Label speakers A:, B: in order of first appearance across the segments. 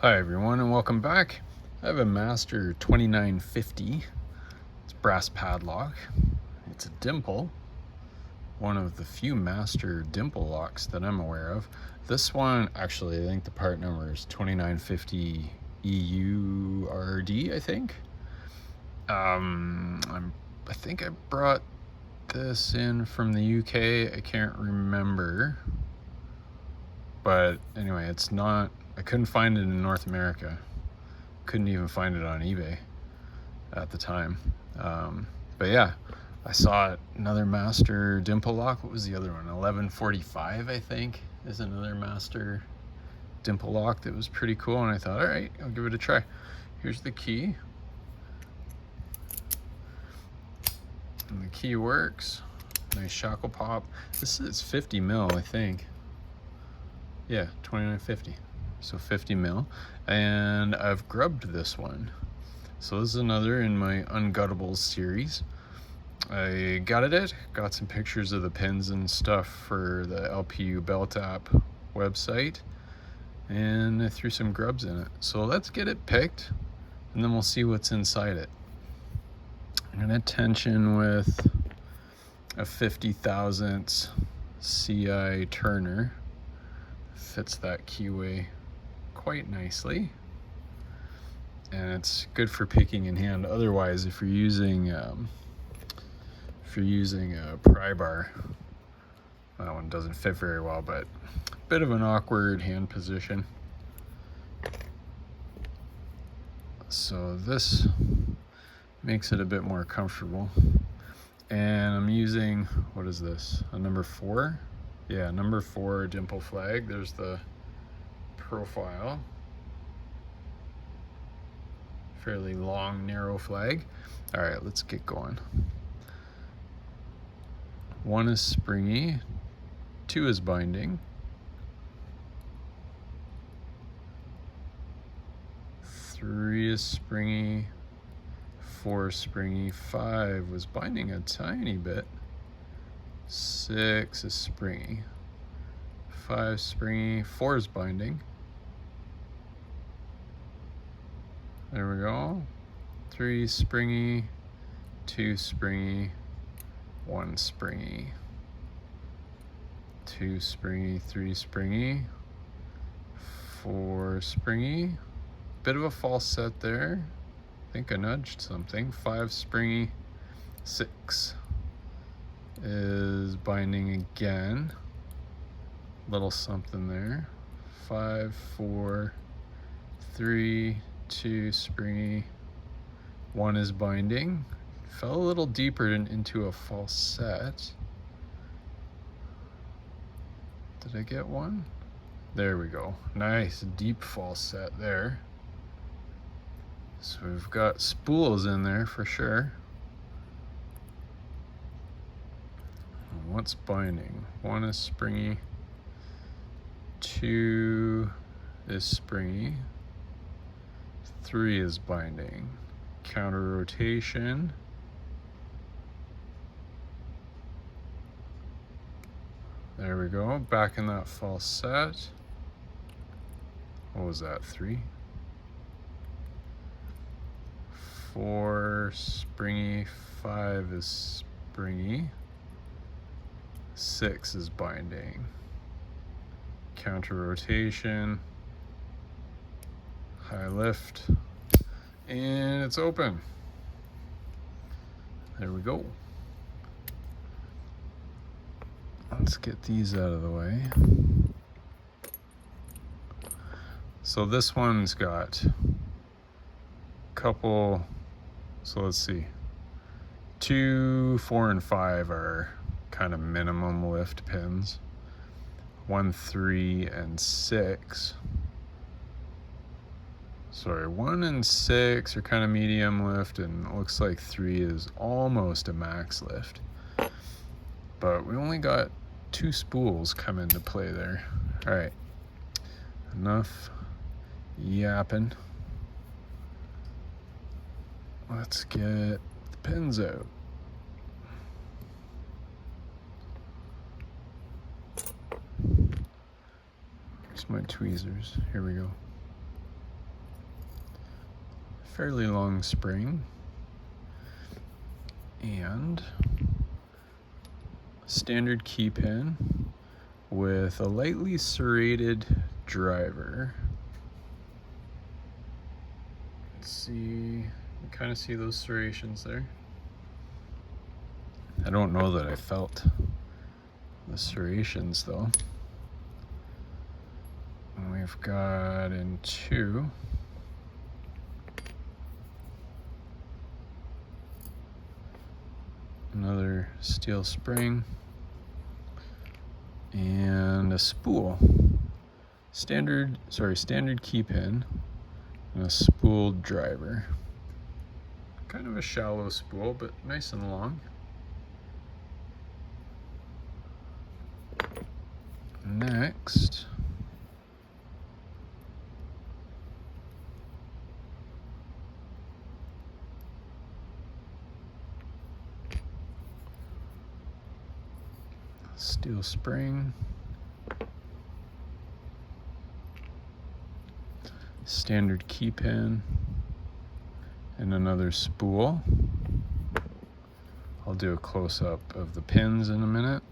A: Hi everyone and welcome back. I have a Master 2950. It's brass padlock. It's a dimple. One of the few Master dimple locks that I'm aware of. This one, actually, I think the part number is 2950 EURD, I think. I think I brought this in from the UK. I can't remember. But anyway, it's not, I couldn't find it in North America. Couldn't even find it on eBay at the time. But yeah, I saw another Master dimple lock. What was the other one? 1145, I think, is another Master dimple lock that was pretty cool. And I thought, all right, I'll give it a try. Here's the key. And the key works. Nice shackle pop. This is 50 mil, I think. Yeah, 2950. So 50 mil. And I've grubbed this one. So this is another in my Unguttables series. I gutted it, got some pictures of the pins and stuff for the LPU belt app website, and I threw some grubs in it. So let's get it picked, and then we'll see what's inside it. I'm gonna tension with a 50 thousandths CI Turner. Fits that Keyway quite nicely. And it's good for picking in hand. Otherwise, if you're using a pry bar, that one doesn't fit very well, but a bit of an awkward hand position. So this makes it a bit more comfortable. And I'm using, what is this? A number 4? Yeah, number 4 dimple flag. There's the profile. Fairly long, narrow flag. All right, let's get going. 1 is springy, 2 is binding, 3 is springy, 4 is springy, 5 was binding a tiny bit, 6 is springy, 5 springy, 4 is binding. There we go. 3 springy, 2 springy, 1 springy, 2 springy, 3 springy, 4 springy. Bit of a false set there. I think I nudged something. 5 springy, 6 is binding again. Little something there. 5, 4, 3, 2 springy, 1 is binding. Fell a little deeper into a false set. Did I get one? There we go. Nice deep false set there. So we've got spools in there for sure. What's binding? 1 is springy, 2 is springy, 3 is binding. Counter rotation. There we go, back in that false set. What was that, 3? 4 springy, 5 is springy, 6 is binding. Counter rotation, high lift, and it's open. There we go. Let's get these out of the way. So this one's got a couple, so let's see. 2, 4, and 5 are kind of minimum lift pins. 1, 3, and 6. Sorry, 1 and 6 are kind of medium lift, and it looks like 3 is almost a max lift. But we only got 2 spools come into play there. All right, enough yapping. Let's get the pins out. Here's my tweezers. Here we go. fairly long spring, and standard key pin with a lightly serrated driver. Let's see, you kind of see those serrations there. I don't know that I felt the serrations though. And we've got in 2. Another steel spring and a spool. Standard key pin and a spooled driver. Kind of a shallow spool, but nice and long. Next, steel spring, standard key pin, and another spool. I'll do a close-up of the pins in a minute.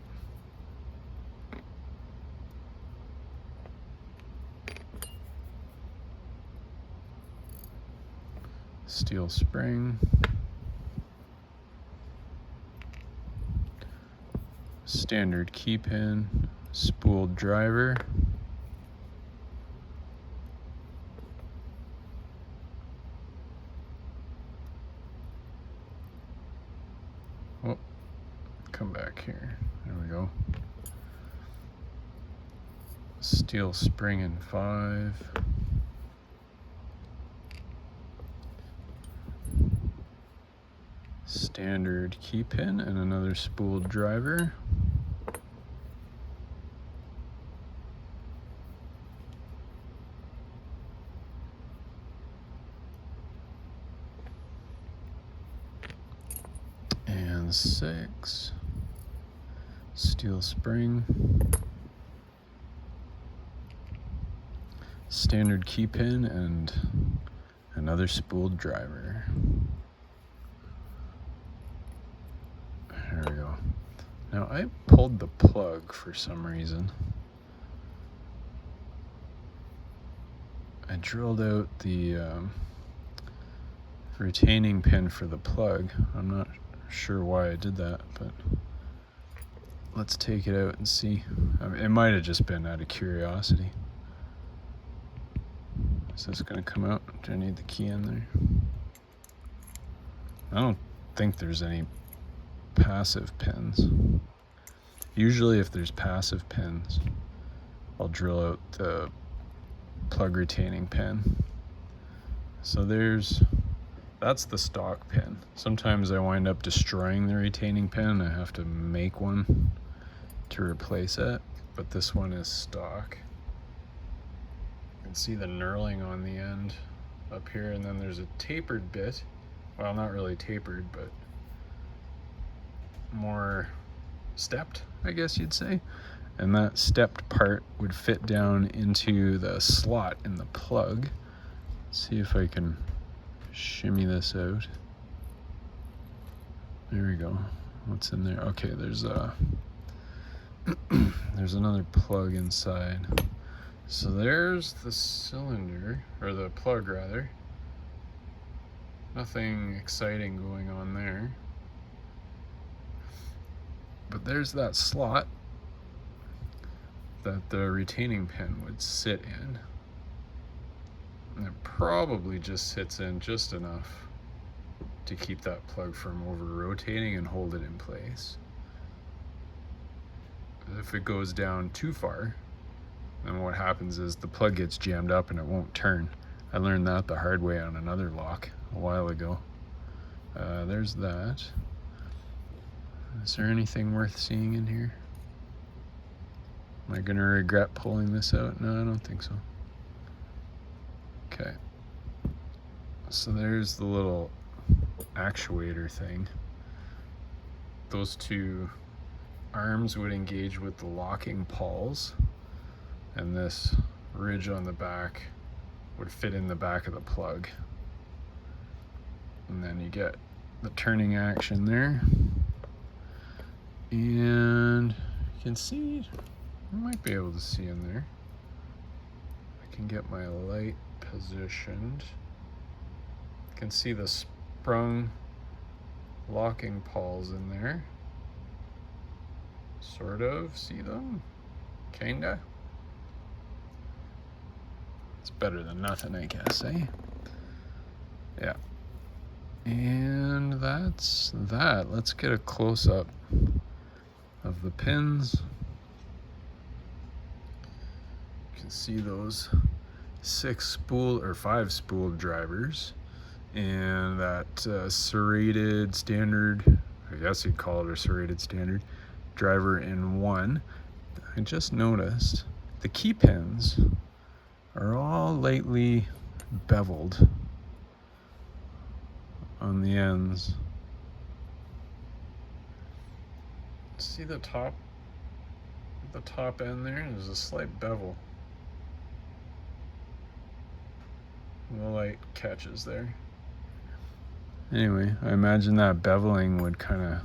A: Steel spring, standard key pin, spooled driver, oh, come back here, there we go, steel spring in 5, standard key pin and another spooled driver, and 6, steel spring, standard key pin and another spooled driver. There we go. Now I pulled the plug for some reason. I drilled out the retaining pin for the plug. I'm not sure why I did that, but let's take it out and see. I mean, it might have just been out of curiosity. Is this going to come out? Do I need the key in there? I don't think there's any passive pins. Usually if there's passive pins, I'll drill out the plug retaining pin. So that's the stock pin. Sometimes I wind up destroying the retaining pin and I have to make one to replace it, but this one is stock. You can see the knurling on the end up here, and then there's a tapered bit. Well, not really tapered, but more stepped, I guess you'd say. And that stepped part would fit down into the slot in the plug. Let's see if I can shimmy this out. There we go. What's in there? Okay, there's another plug inside. So there's the cylinder, or the plug rather. Nothing exciting going on there. But there's that slot that the retaining pin would sit in. And it probably just sits in just enough to keep that plug from over rotating and hold it in place. If it goes down too far, then what happens is the plug gets jammed up and it won't turn. I learned that the hard way on another lock a while ago. There's that. Is there anything worth seeing in here? Am I gonna regret pulling this out? No, I don't think so. Okay. So there's the little actuator thing. Those two arms would engage with the locking pawls, and this ridge on the back would fit in the back of the plug. and then you get the turning action there. And you can see, you might be able to see in there. I can get my light positioned. You can see the sprung locking pawls in there. Sort of, see them? Kinda. It's better than nothing, I guess, eh? Yeah. And that's that. Let's get a close-up of the pins. You can see those 5 spooled drivers and that serrated standard, I guess you'd call it a serrated standard driver in one. I just noticed the key pins are all lightly beveled on the ends. See the top end there? There's a slight bevel. The light catches there. Anyway, I imagine that beveling would kind of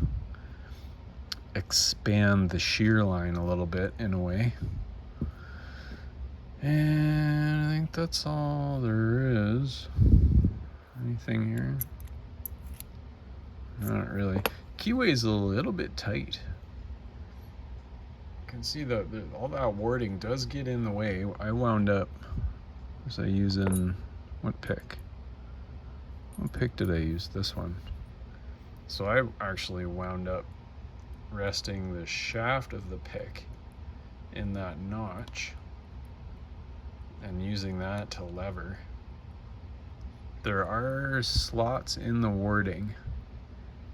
A: expand the shear line a little bit in a way. And I think that's all there is. Anything here? Not really. Keyway's a little bit tight. You can see that all that wording does get in the way. I wound up, was I using, what pick? What pick did I use? This one. So I actually wound up resting the shaft of the pick in that notch and using that to lever. There are slots in the wording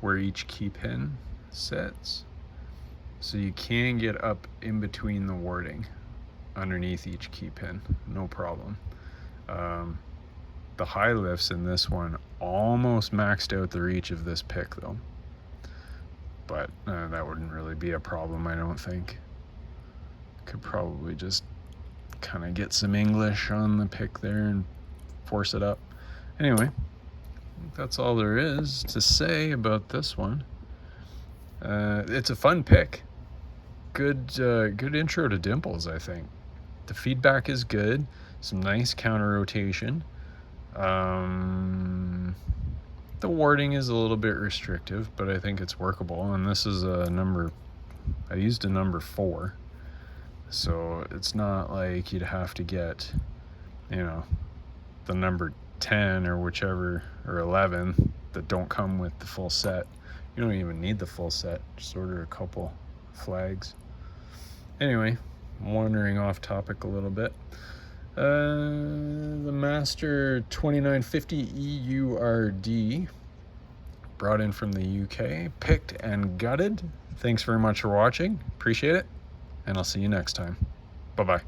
A: where each key pin sits, so you can get up in between the wording underneath each key pin, no problem. The high lifts in this one almost maxed out the reach of this pick though, but that wouldn't really be a problem, I don't think. Could probably just kind of get some English on the pick there and force it up. Anyway, I think that's all there is to say about this one. It's a fun pick. Good intro to dimples, I think. The feedback is good. Some nice counter rotation. The wording is a little bit restrictive, but I think it's workable. And this is a number, I used a number 4. So it's not like you'd have to get, the number 10 or whichever, or 11 that don't come with the full set. You don't even need the full set, just order a couple flags. Anyway, I'm wandering off topic a little bit. The Master 2950 EURD, brought in from the UK, picked and gutted. Thanks very much for watching, appreciate it, and I'll see you next time. Bye-bye.